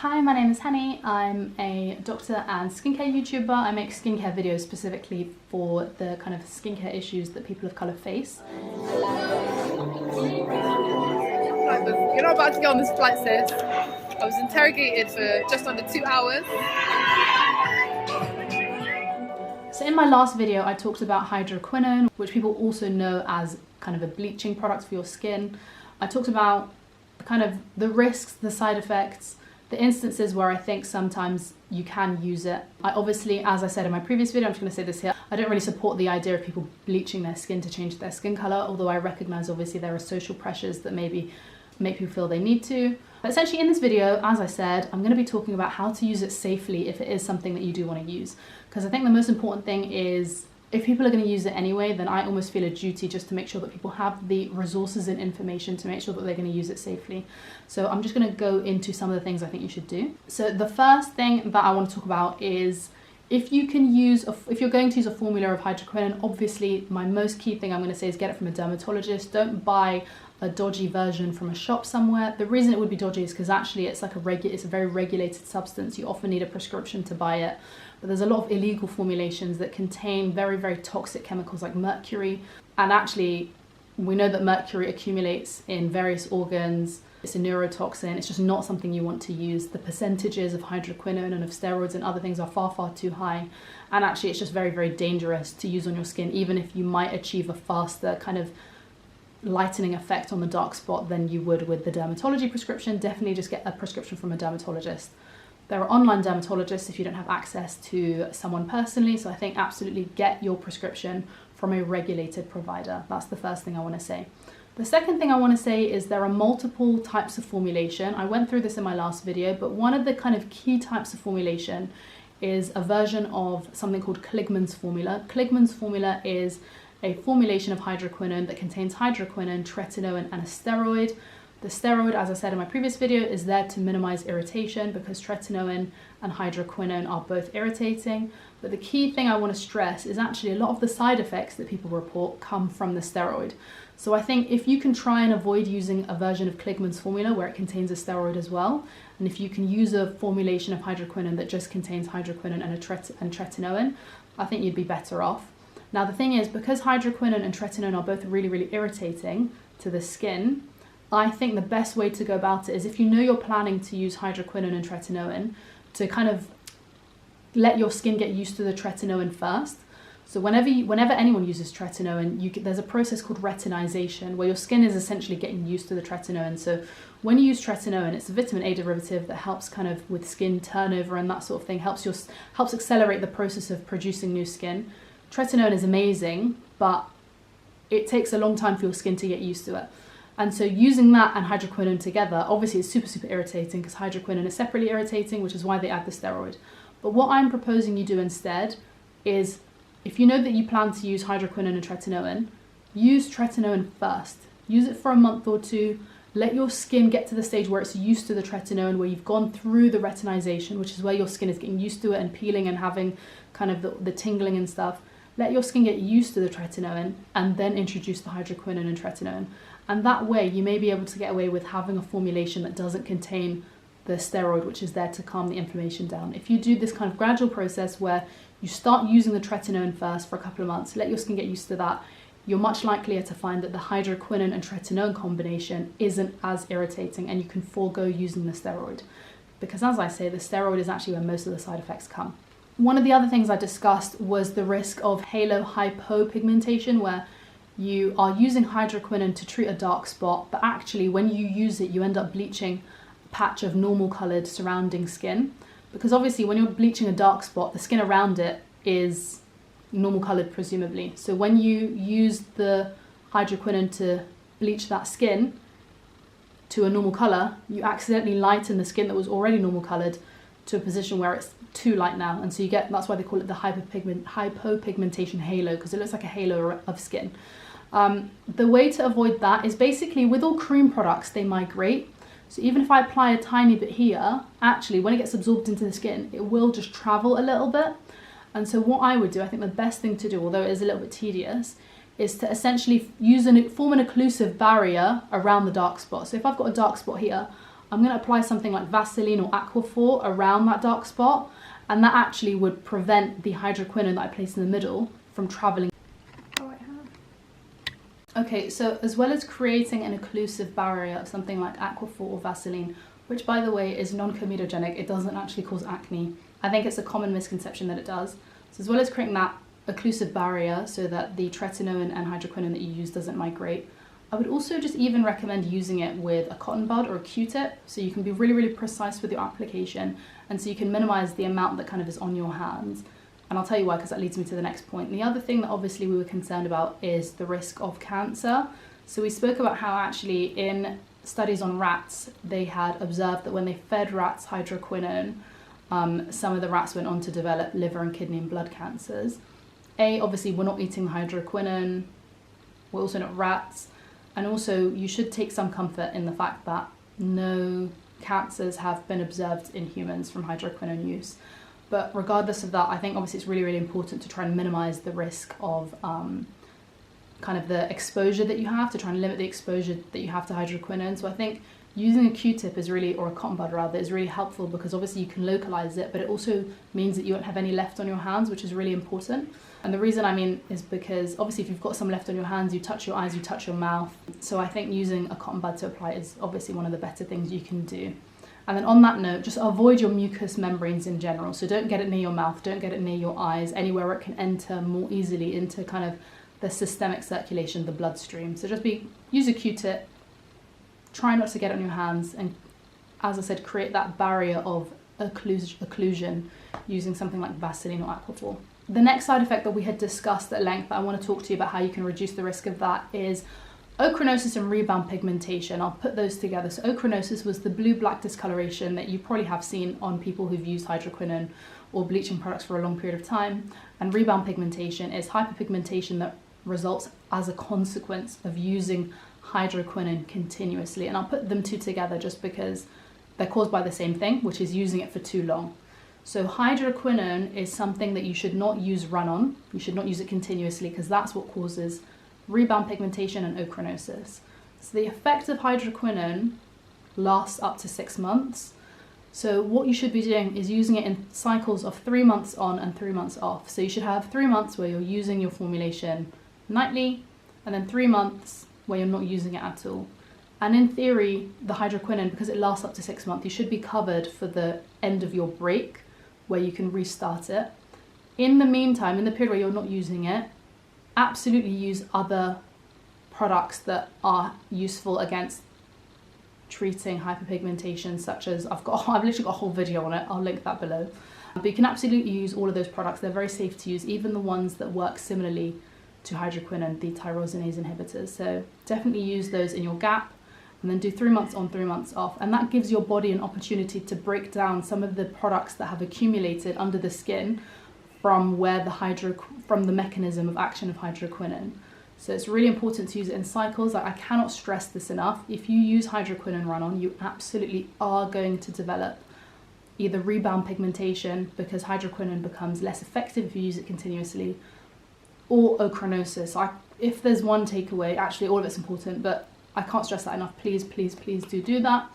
Hi, my name is Hani. I'm a doctor and skincare YouTuber. I make skincare videos specifically for the kind of skincare issues that people of colour face. You're not about to go on this flight, sis. I was interrogated for just under 2 hours. So in my last video, I talked about hydroquinone, which people also know as kind of a bleaching product for your skin. I talked about kind of the risks, the side effects, the instances where I think sometimes you can use it. I obviously, as I said in my previous video, I'm just going to say this here, I don't really support the idea of people bleaching their skin to change their skin colour, although I recognise obviously there are social pressures that maybe make people feel they need to. But essentially in this video, as I said, I'm going to be talking about how to use it safely if it is something that you do want to use. Because I think the most important thing is, if people are going to use it anyway, then I almost feel a duty just to make sure that people have the resources and information to make sure that they're going to use it safely. So I'm just going to go into some of the things I think you should do. So the first thing that I want to talk about is if you're going to use a formula of hydroquinone, obviously my most key thing I'm going to say is get it from a dermatologist. Don't buy a dodgy version from a shop somewhere. The reason it would be dodgy is because actually it's a very regulated substance. You often need a prescription to buy it. But there's a lot of illegal formulations that contain very, very toxic chemicals like mercury. And actually, we know that mercury accumulates in various organs. It's a neurotoxin. It's just not something you want to use. The percentages of hydroquinone and of steroids and other things are far, far too high. And actually, it's just very, very dangerous to use on your skin, even if you might achieve a faster kind of lightening effect on the dark spot than you would with the dermatology prescription. Definitely just get a prescription from a dermatologist. There are online dermatologists if you don't have access to someone personally, so I think absolutely get your prescription from a regulated provider. That's the first thing I want to say. The second thing I want to say is there are multiple types of formulation. I went through this in my last video, but one of the kind of key types of formulation is a version of something called Kligman's formula. Kligman's formula is a formulation of hydroquinone that contains hydroquinone, tretinoin, and a steroid. The steroid, as I said in my previous video, is there to minimize irritation because tretinoin and hydroquinone are both irritating. But the key thing I want to stress is actually a lot of the side effects that people report come from the steroid. So I think if you can try and avoid using a version of Kligman's formula where it contains a steroid as well, and if you can use a formulation of hydroquinone that just contains hydroquinone and tretinoin, I think you'd be better off. Now the thing is, because hydroquinone and tretinoin are both really, really irritating to the skin, I think the best way to go about it is if you know you're planning to use hydroquinone and tretinoin, to kind of let your skin get used to the tretinoin first. So whenever anyone uses tretinoin, there's a process called retinization where your skin is essentially getting used to the tretinoin. So when you use tretinoin, it's a vitamin A derivative that helps kind of with skin turnover and that sort of thing, helps accelerate the process of producing new skin. Tretinoin is amazing, but it takes a long time for your skin to get used to it. And so using that and hydroquinone together, obviously it's super, super irritating because hydroquinone is separately irritating, which is why they add the steroid. But what I'm proposing you do instead is, if you know that you plan to use hydroquinone and tretinoin, use tretinoin first. Use it for a month or two. Let your skin get to the stage where it's used to the tretinoin, where you've gone through the retinization, which is where your skin is getting used to it and peeling and having kind of the tingling and stuff. Let your skin get used to the tretinoin and then introduce the hydroquinone and tretinoin. And that way you may be able to get away with having a formulation that doesn't contain the steroid, which is there to calm the inflammation down. If you do this kind of gradual process where you start using the tretinoin first for a couple of months, let your skin get used to that, you're much likelier to find that the hydroquinone and tretinoin combination isn't as irritating and you can forego using the steroid. Because as I say, the steroid is actually where most of the side effects come. One of the other things I discussed was the risk of halo hyperpigmentation, where you are using hydroquinone to treat a dark spot, but actually when you use it, you end up bleaching a patch of normal coloured surrounding skin. Because obviously when you're bleaching a dark spot, the skin around it is normal coloured presumably. So when you use the hydroquinone to bleach that skin to a normal colour, you accidentally lighten the skin that was already normal coloured to a position where it's too light now, and so you get, that's why they call it the hypopigmentation halo, because it looks like a halo of skin. The way to avoid that is basically with all cream products, they migrate. So even if I apply a tiny bit here, actually when it gets absorbed into the skin, it will just travel a little bit. And so what I would do, I think the best thing to do, although it is a little bit tedious, is to essentially form an occlusive barrier around the dark spot. So if I've got a dark spot here, I'm going to apply something like Vaseline or Aquaphor around that dark spot, and that actually would prevent the hydroquinone that I placed in the middle from traveling. Okay, so as well as creating an occlusive barrier of something like Aquaphor or Vaseline, which by the way is non-comedogenic, it doesn't actually cause acne. I think it's a common misconception that it does. So as well as creating that occlusive barrier so that the tretinoin and hydroquinone that you use doesn't migrate, I would also just even recommend using it with a cotton bud or a Q-tip, so you can be really, really precise with your application, and so you can minimize the amount that kind of is on your hands. And I'll tell you why, because that leads me to the next point. The other thing that obviously we were concerned about is the risk of cancer. So we spoke about how actually in studies on rats, they had observed that when they fed rats hydroquinone, some of the rats went on to develop liver and kidney and blood cancers. Obviously we're not eating hydroquinone, we're also not rats, and also you should take some comfort in the fact that no cancers have been observed in humans from hydroquinone use. But regardless of that, I think obviously it's really, really important to try and minimize the risk of kind of the exposure that you have, to try and limit the exposure that you have to hydroquinone. So I think using a Q-tip is really, or a cotton bud rather, is really helpful, because obviously you can localize it, but it also means that you won't have any left on your hands, which is really important. And the reason I mean is because obviously if you've got some left on your hands, you touch your eyes, you touch your mouth. So I think using a cotton bud to apply is obviously one of the better things you can do. And then on that note, just avoid your mucous membranes in general. So don't get it near your mouth, don't get it near your eyes, anywhere where it can enter more easily into kind of the systemic circulation, the bloodstream. So just use a Q-tip, try not to get it on your hands, and as I said, create that barrier of occlusion using something like Vaseline or Aquaphor. The next side effect that we had discussed at length, I want to talk to you about how you can reduce the risk of that, is ochronosis and rebound pigmentation. I'll put those together. So ochronosis was the blue-black discoloration that you probably have seen on people who've used hydroquinone or bleaching products for a long period of time. And rebound pigmentation is hyperpigmentation that results as a consequence of using hydroquinone continuously. And I'll put them two together just because they're caused by the same thing, which is using it for too long. So hydroquinone is something that you should not use run-on. You should not use it continuously, because that's what causes rebound pigmentation and ochronosis. So the effect of hydroquinone lasts up to 6 months. So what you should be doing is using it in cycles of 3 months on and 3 months off. So you should have 3 months where you're using your formulation nightly, and then 3 months where you're not using it at all. And in theory, the hydroquinone, because it lasts up to 6 months, you should be covered for the end of your break, where you can restart it. In the meantime, in the period where you're not using it, absolutely use other products that are useful against treating hyperpigmentation, such as I've literally got a whole video on it, I'll link that below. But you can absolutely use all of those products. They're very safe to use, even the ones that work similarly to hydroquinone, the tyrosinase inhibitors. So definitely use those in your gap, and then do 3 months on, 3 months off. And that gives your body an opportunity to break down some of the products that have accumulated under the skin from the mechanism of action of hydroquinone. So it's really important to use it in cycles. I cannot stress this enough. If you use hydroquinone run-on, you absolutely are going to develop either rebound pigmentation, because hydroquinone becomes less effective if you use it continuously, or ochronosis. If there's one takeaway, actually all of it's important, but I can't stress that enough. Please, please, please do that.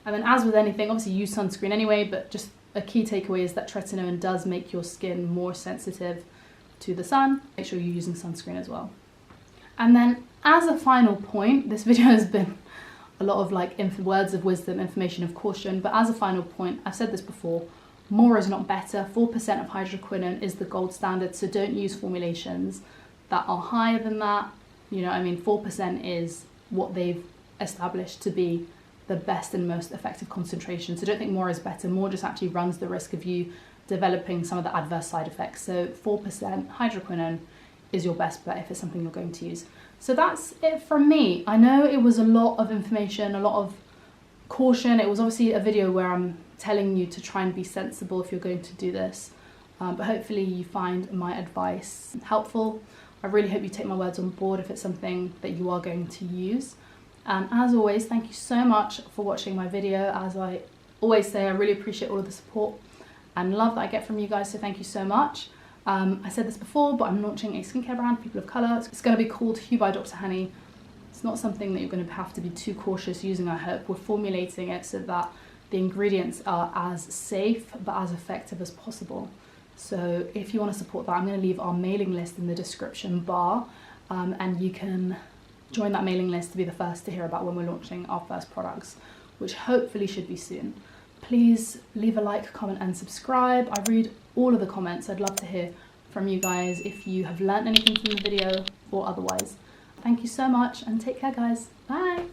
And then as with anything, obviously use sunscreen anyway, but just a key takeaway is that tretinoin does make your skin more sensitive to the sun. Make sure you're using sunscreen as well. And then as a final point, this video has been a lot of like words of wisdom, information of caution, but as a final point, I've said this before, more is not better. 4% of hydroquinone is the gold standard, so don't use formulations that are higher than that. 4% is what they've established to be the best and most effective concentration. So don't think more is better. More just actually runs the risk of you developing some of the adverse side effects. So 4% hydroquinone is your best bet if it's something you're going to use. So that's it from me. I know it was a lot of information, a lot of caution. It was obviously a video where I'm telling you to try and be sensible if you're going to do this. But hopefully you find my advice helpful. I really hope you take my words on board if it's something that you are going to use. And as always, thank you so much for watching my video. As I always say, I really appreciate all of the support and love that I get from you guys, so thank you so much. I said this before, but I'm launching a skincare brand for people of colour. It's going to be called Hue by Dr. Hani. It's not something that you're going to have to be too cautious using, I hope. We're formulating it so that the ingredients are as safe but as effective as possible. So if you want to support that, I'm going to leave our mailing list in the description bar, and you can join that mailing list to be the first to hear about when we're launching our first products, which hopefully should be soon. Please leave a like, comment and subscribe. I read all of the comments. I'd love to hear from you guys if you have learned anything from the video or otherwise. Thank you so much and take care, guys. Bye.